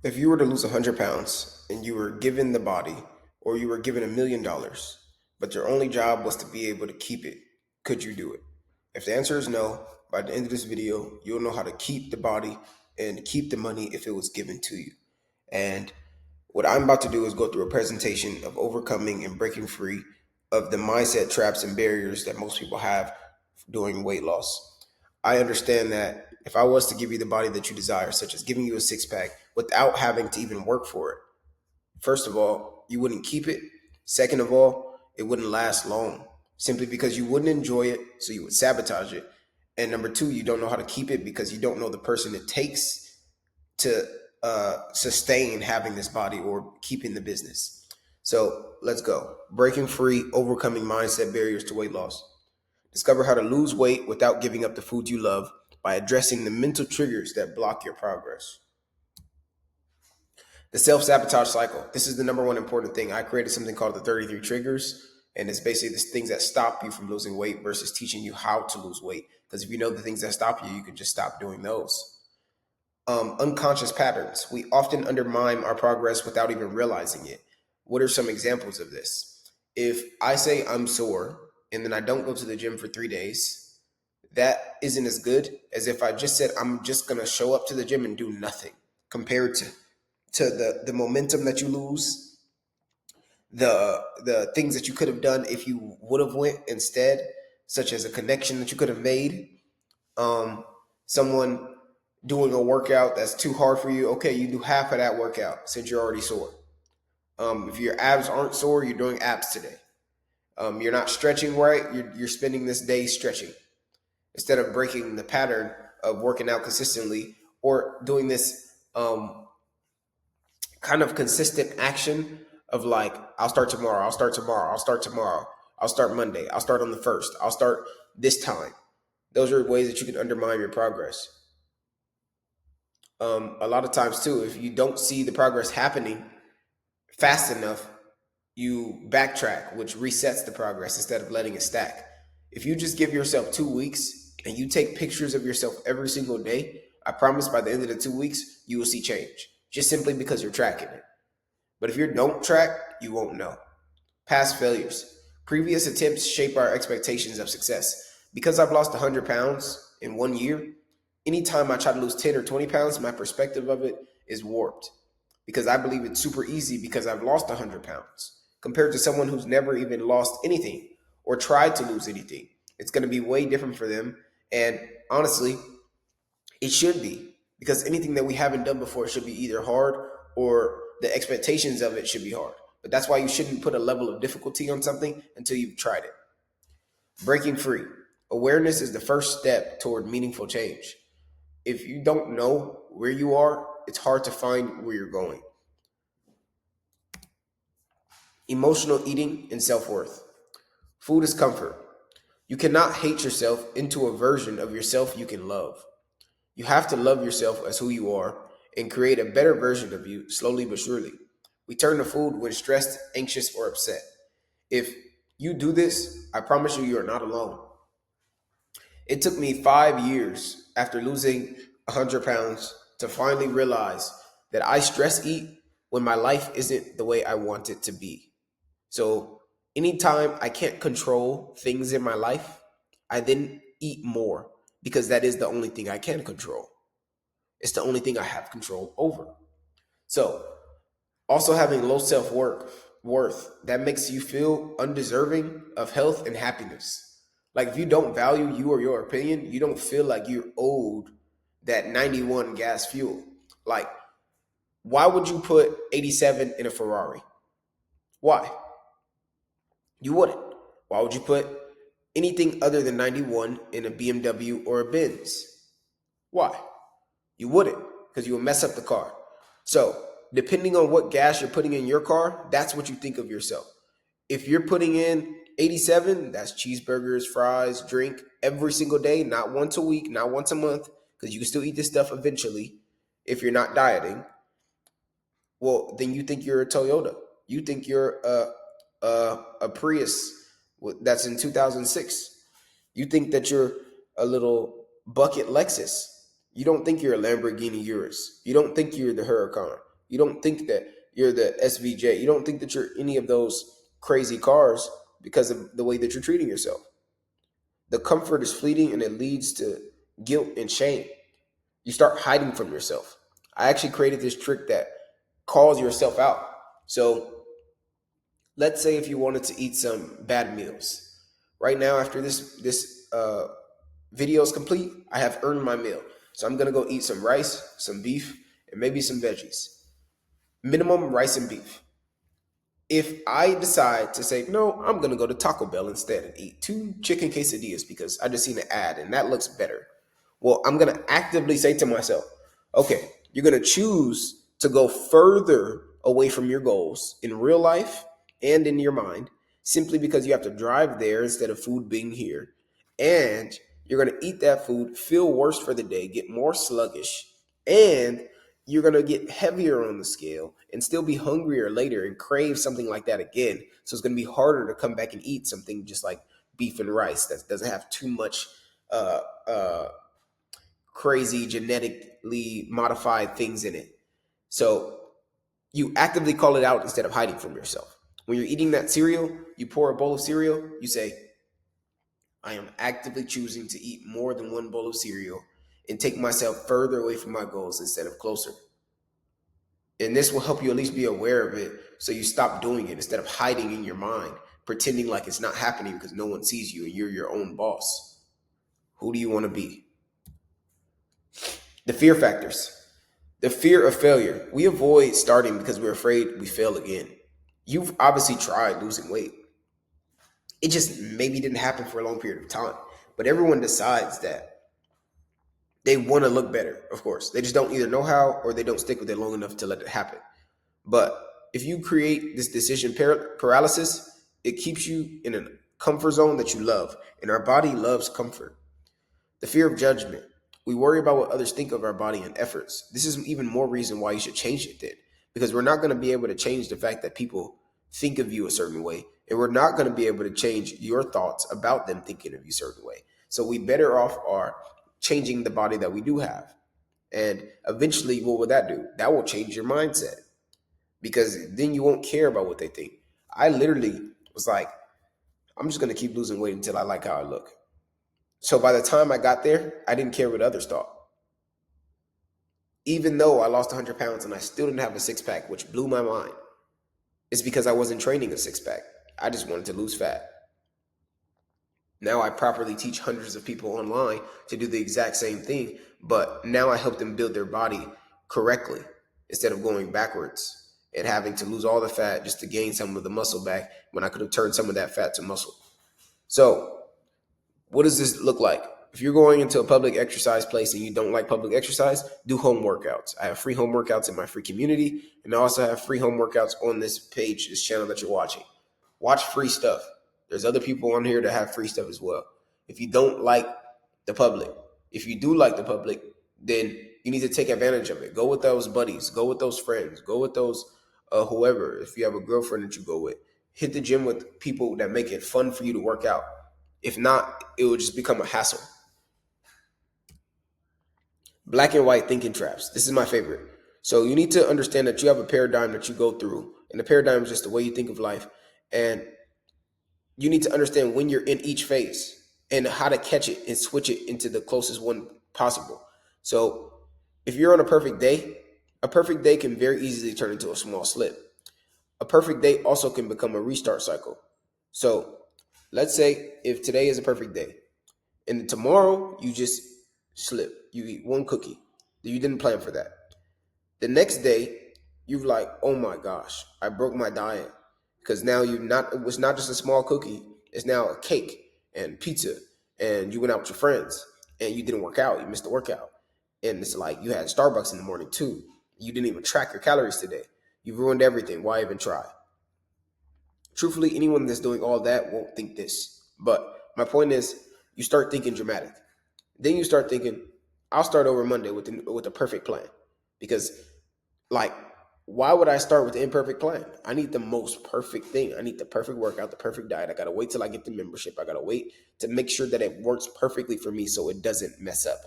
If you were to lose 100 pounds and you were given the body, or you were given $1 million, but your only job was to be able to keep it, could you do it? If the answer is no, by the end of this video, you'll know how to keep the body and keep the money if it was given to you. And what I'm about to do is go through a presentation of overcoming and breaking free of the mindset traps and barriers that most people have during weight loss. I understand that if I was to give you the body that you desire, such as giving you a six pack without having to even work for it, first of all, you wouldn't keep it. Second of all, it wouldn't last long simply because you wouldn't enjoy it, so you would sabotage it. And number two, you don't know how to keep it because you don't know the person it takes to sustain having this body or keeping the business. So let's go. Breaking free, overcoming mindset barriers to weight loss. Discover how to lose weight without giving up the food you love by addressing the mental triggers that block your progress. The self-sabotage cycle. This is the number one important thing. I created something called the 33 triggers, and it's basically the things that stop you from losing weight versus teaching you how to lose weight. Because if you know the things that stop you, you can just stop doing those. Unconscious patterns. We often undermine our progress without even realizing it. What are some examples of this? If I say I'm sore and then I don't go to the gym for 3 days, that isn't as good as if I just said I'm just going to show up to the gym and do nothing compared to the momentum that you lose, the things that you could have done if you would have went instead, such as a connection that you could have made. Someone doing a workout that's too hard for you, okay, you do half of that workout since you're already sore. If your abs aren't sore, you're doing abs today. You're not stretching right, you're spending this day stretching instead of breaking the pattern of working out consistently or doing this kind of consistent action of like, I'll start tomorrow, I'll start tomorrow, I'll start tomorrow, I'll start Monday, I'll start on the 1st, I'll start this time. Those are ways that you can undermine your progress. A lot of times too, if you don't see the progress happening fast enough, you backtrack, which resets the progress instead of letting it stack. If you just give yourself 2 weeks and you take pictures of yourself every single day, I promise by the end of the 2 weeks, you will see change just simply because you're tracking it. But if you don't track, you won't know. Past failures. Previous attempts shape our expectations of success. Because I've lost 100 pounds in 1 year, anytime I try to lose 10 or 20 pounds, my perspective of it is warped because I believe it's super easy because I've lost 100 pounds compared to someone who's never even lost anything or tried to lose anything. It's going to be way different for them. And honestly, it should be because anything that we haven't done before should be either hard or the expectations of it should be hard. But that's why you shouldn't put a level of difficulty on something until you've tried it. Breaking free. Awareness is the first step toward meaningful change. If you don't know where you are, it's hard to find where you're going. Emotional eating and self-worth. Food is comfort. You cannot hate yourself into a version of yourself you can love. You have to love yourself as who you are and create a better version of you slowly but surely. We turn to food when stressed, anxious, or upset. If you do this, I promise you, you are not alone. It took me 5 years after losing 100 pounds to finally realize that I stress eat when my life isn't the way I want it to be. So, anytime I can't control things in my life, I then eat more because that is the only thing I can control. It's the only thing I have control over. So, also having low self worth that makes you feel undeserving of health and happiness. Like if you don't value you or your opinion, you don't feel like you're owed that 91 gas fuel. Like, why would you put 87 in a Ferrari? Why? You wouldn't. Why would you put anything other than 91 in a BMW or a Benz? Why? You wouldn't, because you would mess up the car. So, depending on what gas you're putting in your car, that's what you think of yourself. If you're putting in 87, that's cheeseburgers, fries, drink every single day, not once a week, not once a month, because you can still eat this stuff eventually if you're not dieting. Well, then you think you're a Toyota. You think you're a Prius that's in 2006. You think that you're a little bucket Lexus. You don't think you're a Lamborghini Urus. You don't think you're the Huracan. You don't think that you're the SVJ. You don't think that you're any of those crazy cars because of the way that you're treating yourself. The comfort is fleeting and it leads to guilt and shame. You start hiding from yourself. I actually created this trick that calls yourself out. So let's say if you wanted to eat some bad meals. Right now, after this video is complete, I have earned my meal. So I'm gonna go eat some rice, some beef, and maybe some veggies. Minimum rice and beef. If I decide to say, no, I'm going to go to Taco Bell instead and eat 2 chicken quesadillas because I just seen an ad and that looks better. Well, I'm going to actively say to myself, okay, you're going to choose to go further away from your goals in real life and in your mind simply because you have to drive there instead of food being here. And you're going to eat that food, feel worse for the day, get more sluggish, and you're going to get heavier on the scale and still be hungrier later and crave something like that again. So it's going to be harder to come back and eat something just like beef and rice that doesn't have too much uh, uh, crazy genetically modified things in it. So you actively call it out instead of hiding from yourself. When you're eating that cereal, you pour a bowl of cereal, you say, I am actively choosing to eat more than one bowl of cereal and take myself further away from my goals instead of closer. And this will help you at least be aware of it so you stop doing it instead of hiding in your mind, pretending like it's not happening because no one sees you and you're your own boss. Who do you want to be? The fear factors. The fear of failure. We avoid starting because we're afraid we fail again. You've obviously tried losing weight. It just maybe didn't happen for a long period of time. But everyone decides that they want to look better, of course. They just don't either know how or they don't stick with it long enough to let it happen. But if you create this decision paralysis, it keeps you in a comfort zone that you love. And our body loves comfort. The fear of judgment. We worry about what others think of our body and efforts. This is even more reason why you should change it then. Because we're not going to be able to change the fact that people think of you a certain way. And we're not going to be able to change your thoughts about them thinking of you a certain way. So we better off are changing the body that we do have. And eventually, what will that do? That will change your mindset. Because then you won't care about what they think. I literally was like, I'm just going to keep losing weight until I like how I look. So by the time I got there, I didn't care what others thought. Even though I lost 100 pounds and I still didn't have a six pack, which blew my mind. It's because I wasn't training a six pack. I just wanted to lose fat. Now I properly teach hundreds of people online to do the exact same thing, but now I help them build their body correctly instead of going backwards and having to lose all the fat just to gain some of the muscle back when I could have turned some of that fat to muscle. So what does this look like? If you're going into a public exercise place and you don't like public exercise, do home workouts. I have free home workouts in my free community, and I also have free home workouts on this page, this channel that you're watching. Watch free stuff. There's other people on here that have free stuff as well. If you don't like the public, if you do like the public, then you need to take advantage of it. Go with those buddies. Go with those friends. Go with those whoever. If you have a girlfriend that you go with, hit the gym with people that make it fun for you to work out. If not, it will just become a hassle. Black and white thinking traps. This is my favorite. So you need to understand that you have a paradigm that you go through. And the paradigm is just the way you think of life. And you need to understand when you're in each phase and how to catch it and switch it into the closest one possible. So if you're on a perfect day can very easily turn into a small slip. A perfect day also can become a restart cycle. So let's say if today is a perfect day and tomorrow you just slip, you eat one cookie, you didn't plan for that. The next day, you're like, oh my gosh, I broke my diet. Because now it was not just a small cookie, it's now a cake and pizza. And you went out with your friends and you didn't work out, you missed the workout. And it's like you had Starbucks in the morning too. You didn't even track your calories today. You've ruined everything. Why even try? Truthfully, anyone that's doing all that won't think this. But my point is, you start thinking dramatic. Then you start thinking, I'll start over Monday with the perfect plan. Because, like, why would I start with the imperfect plan? I need the most perfect thing. I need the perfect workout, the perfect diet. I got to wait till I get the membership. I got to wait to make sure that it works perfectly for me so it doesn't mess up.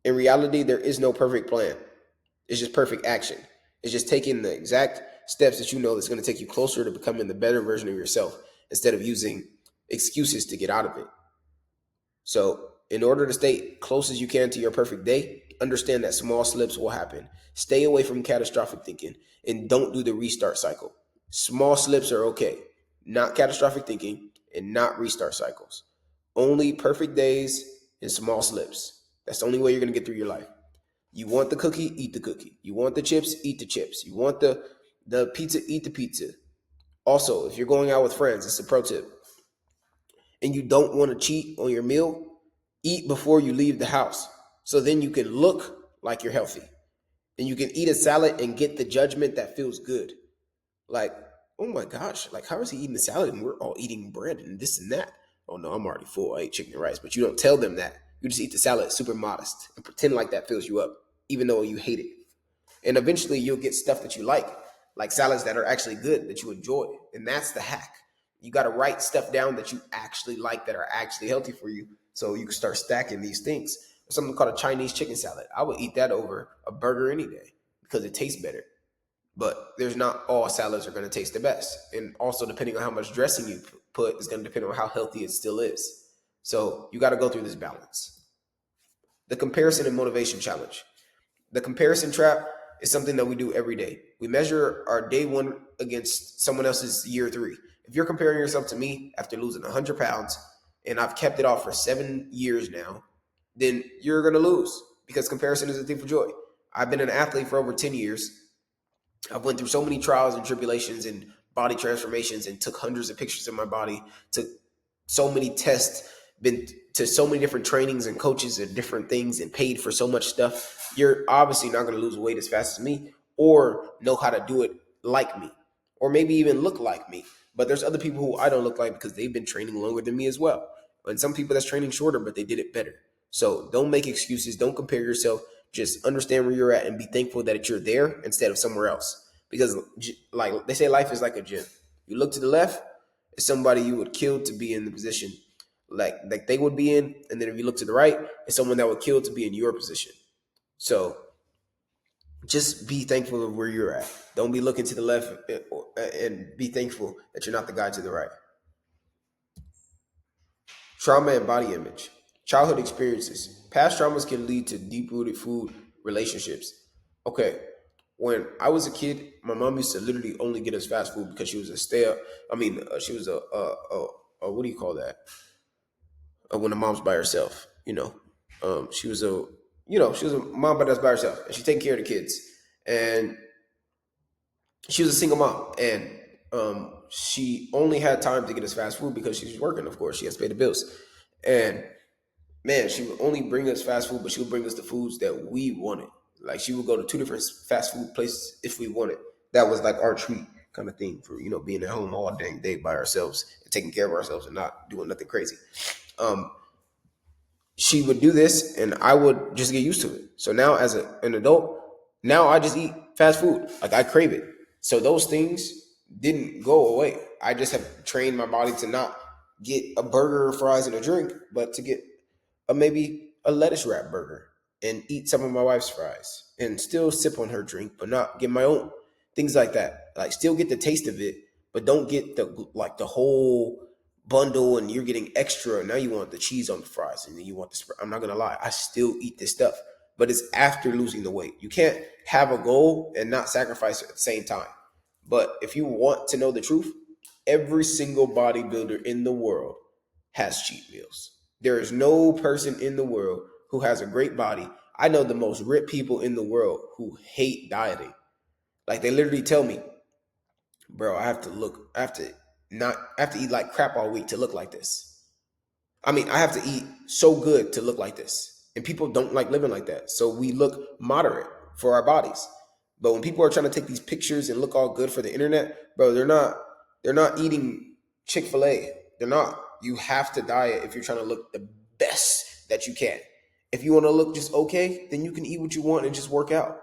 In reality, there is no perfect plan. It's just perfect action. It's just taking the exact steps that you know that's going to take you closer to becoming the better version of yourself instead of using excuses to get out of it. So, in order to stay close as you can to your perfect day, understand that small slips will happen. Stay away from catastrophic thinking and don't do the restart cycle. Small slips are okay, not catastrophic thinking and not restart cycles. Only perfect days and small slips. That's the only way you're going to get through your life. You want the cookie, eat the cookie. You want the chips, eat the chips. You want the pizza, eat the pizza. Also, if you're going out with friends, it's a pro tip, and you don't want to cheat on your meal, eat before you leave the house. So then you can look like you're healthy. And you can eat a salad and get the judgment that feels good. Like, oh my gosh, like how is he eating the salad and we're all eating bread and this and that? Oh no, I'm already full. I ate chicken and rice. But you don't tell them that. You just eat the salad super modest and pretend like that fills you up, even though you hate it. And eventually you'll get stuff that you like salads that are actually good, that you enjoy. And that's the hack. You got to write stuff down that you actually like, that are actually healthy for you, so you can start stacking these things. Something called a Chinese chicken salad. I would eat that over a burger any day because it tastes better. But there's not all salads are going to taste the best. And also, depending on how much dressing you put, is going to depend on how healthy it still is. So you got to go through this balance. The comparison and motivation challenge. The comparison trap is something that we do every day. We measure our day one against someone else's year three. If you're comparing yourself to me after losing 100 pounds and I've kept it off for 7 years now, then you're going to lose, because comparison is a thief of joy. I've been an athlete for over 10 years. I've went through so many trials and tribulations and body transformations and took hundreds of pictures of my body, took so many tests, been to so many different trainings and coaches and different things, and paid for so much stuff. You're obviously not going to lose weight as fast as me or know how to do it like me, or maybe even look like me. But there's other people who I don't look like because they've been training longer than me as well. And some people that's training shorter, but they did it better. So don't make excuses. Don't compare yourself. Just understand where you're at and be thankful that you're there instead of somewhere else. Because like they say, life is like a gym. You look to the left, it's somebody you would kill to be in the position like they would be in. And then if you look to the right, it's someone that would kill to be in your position. So just be thankful of where you're at. Don't be looking to the left, and be thankful that you're not the guy to the right. Trauma and body image. Childhood experiences. Past traumas can lead to deep rooted food relationships. Okay, when I was a kid, my mom used to literally only get us fast food because she was a stay up. She was a what do you call that? When a mom's by herself, she was a mom, but that's by herself, and she's taking care of the kids. And she was a single mom, and she only had time to get us fast food because she was working. Of course, she has to pay the bills. And man, she would only bring us fast food, but she would bring us the foods that we wanted. Like she would go to two different fast food places if we wanted. That was like our treat kind of thing for being at home all dang day by ourselves and taking care of ourselves and not doing nothing crazy. Um, she would do this, and I would just get used to it. So now, as an adult, now I just eat fast food. Like I crave it. So those things didn't go away. I just have trained my body to not get a burger, fries, and a drink, but to get maybe a lettuce wrap burger and eat some of my wife's fries and still sip on her drink, but not get my own. Things like that. Like still get the taste of it, but don't get the whole bundle and you're getting extra. Now you want the cheese on the fries and then you want the spread. I'm not gonna lie, I still eat this stuff, but it's after losing the weight. You can't have a goal and not sacrifice at the same time. But if you want to know the truth, every single bodybuilder in the world has cheat meals. There is no person in the world who has a great body. I know the most ripped people in the world who hate dieting. Like they literally tell me, bro, I have to eat like crap all week to look like this. I mean, I have to eat so good to look like this. And people don't like living like that. So we look moderate for our bodies. But when people are trying to take these pictures and look all good for the internet, bro, they're not eating Chick-fil-A. They're not. You have to diet if you're trying to look the best that you can. If you want to look just okay, then you can eat what you want and just work out.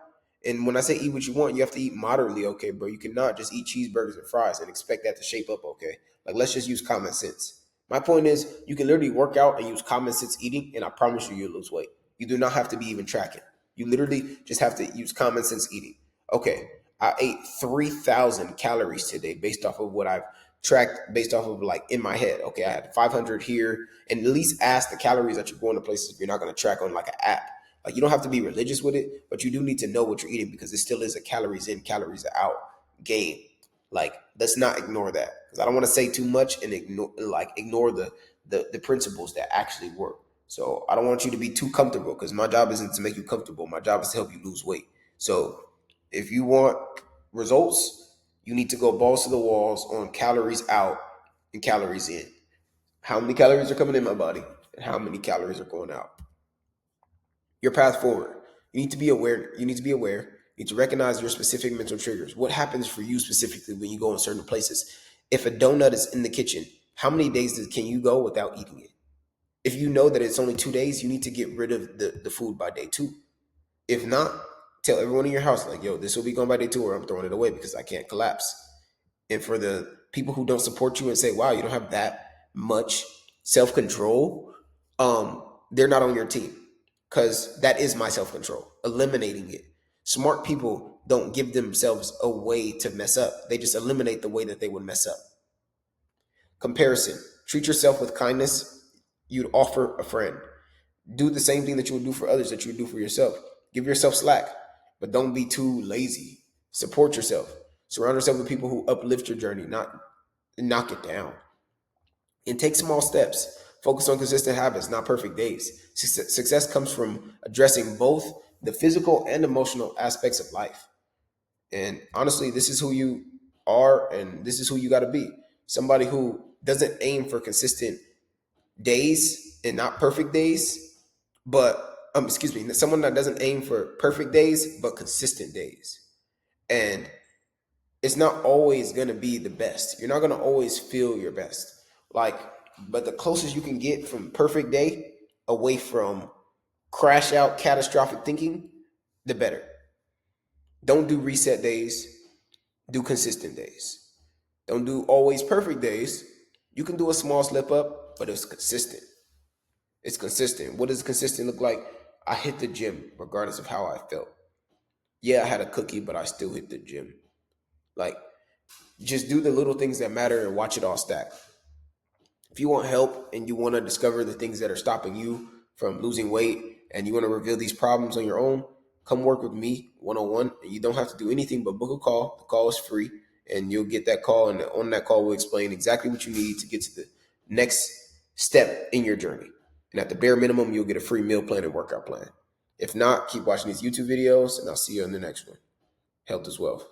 And when I say eat what you want, you have to eat moderately okay, bro. You cannot just eat cheeseburgers and fries and expect that to shape up okay. Like, let's just use common sense. My point is, you can literally work out and use common sense eating, and I promise you'll lose weight. You do not have to be even tracking. You literally just have to use common sense eating. Okay, I ate 3,000 calories today based off of what I've tracked, based off of like in my head. Okay, I had 500 here, and at least ask the calories that you're going to places if you're not going to track on like an app. Like you don't have to be religious with it, but you do need to know what you're eating because it still is a calories in, calories out game. Like let's not ignore that because I don't want to say too much and ignore the principles that actually work. So I don't want you to be too comfortable because my job isn't to make you comfortable. My job is to help you lose weight. So if you want results, you need to go balls to the walls on calories out and calories in. How many calories are coming in my body and how many calories are going out? Your path forward. You need to be aware. You need to be aware. You need to recognize your specific mental triggers. What happens for you specifically when you go in certain places? If a donut is in the kitchen, how many days can you go without eating it? If you know that it's only 2 days, you need to get rid of the food by day two. If not, tell everyone in your house, like, yo, this will be gone by day two or I'm throwing it away because I can't collapse. And for the people who don't support you and say, wow, you don't have that much self-control, they're not on your team because that is my self-control, eliminating it. Smart people don't give themselves a way to mess up. They just eliminate the way that they would mess up. Comparison. Treat yourself with kindness you'd offer a friend. Do the same thing that you would do for others that you would do for yourself. Give yourself slack, but don't be too lazy. Support yourself. Surround yourself with people who uplift your journey, not knock it down. And take small steps. Focus on consistent habits, not perfect days. Success comes from addressing both the physical and emotional aspects of life. And honestly, this is who you are, and this is who you got to be. Somebody who doesn't aim for consistent days and not perfect days, but someone that doesn't aim for perfect days but consistent days. And it's not always going to be the best. You're not going to always feel your best. Like, but the closest you can get from perfect day away from crash out catastrophic thinking, the better. Don't do reset days, do consistent days. Don't do always perfect days. You can do a small slip up, but it's consistent. It's consistent. What does consistent look like? I hit the gym regardless of how I felt. Yeah, I had a cookie, but I still hit the gym. Like, just do the little things that matter and watch it all stack. If you want help and you want to discover the things that are stopping you from losing weight and you want to reveal these problems on your own, come work with me 101. And you don't have to do anything but book a call. The call is free and you'll get that call. And on that call, we'll explain exactly what you need to get to the next step in your journey. And at the bare minimum, you'll get a free meal plan and workout plan. If not, keep watching these YouTube videos and I'll see you in the next one. Health is wealth.